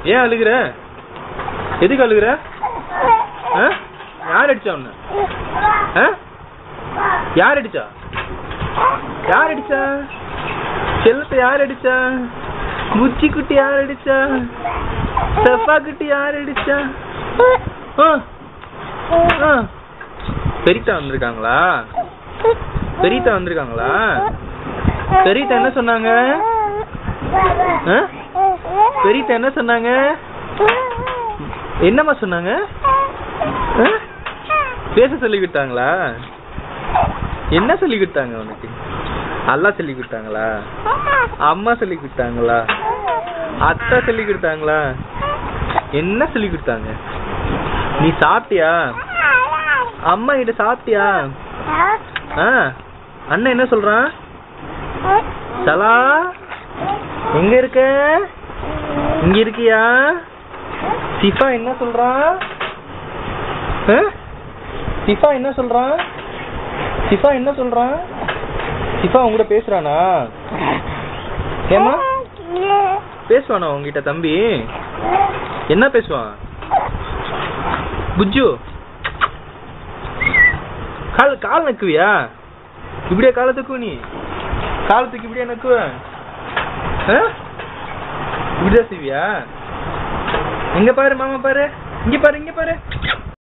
ஏன் அழுகுற? எதுக்கு அழுகுற? யார் அடிச்சா உன்ன? யார் அடிச்சா? யார் அடிச்சா? செல்லத்தை யார் அடிச்சா? புச்சி குட்டி யார் அடிச்சா? செஃபா குட்டி யார் அடிச்சா? பெரியத்தா வந்திருக்காங்களா? பெரியத்தா வந்திருக்காங்களா? பெரியத்தா என்ன சொன்னாங்க? பெரியத்தா என்ன சொன்னாங்க? என்னம்மா சொன்னாங்க? பேச சொல்லி கொடுத்தாங்களா? என்ன சொல்லி கொடுத்தாங்க உனக்கு? அல்லா சொல்லி கொடுத்தாங்களா? அம்மா சொல்லி கொடுத்தாங்களா? அத்தா சொல்லி கொடுத்தாங்களா? என்ன சொல்லி கொடுத்தாங்க? நீ சாப்பிட்டியா? அம்மா கிட்ட சாப்பிட்டியா? அண்ணன் என்ன சொல்றான்? சலா எங்க இருக்க? இங்க இருக்கியா? சிஃபா என்ன சொல்றான்? சிஃபா என்ன சொல்றான்? சிஃபா என்ன சொல்றான்? சிஃபா உங்ககிட்ட பேசுறானா? ஏமா பேசுவானா உங்ககிட்ட தம்பி? என்ன பேசுவான்? புஜ்ஜு கால் கால் நக்குவியா? இப்படியே காலத்துக்கு நீ காலத்துக்கு இப்படியே நக்குவ? இப்படிதான் செய்வியா? எங்க பாரு மாமா பாரு, இங்க பாரு, இங்க பாரு.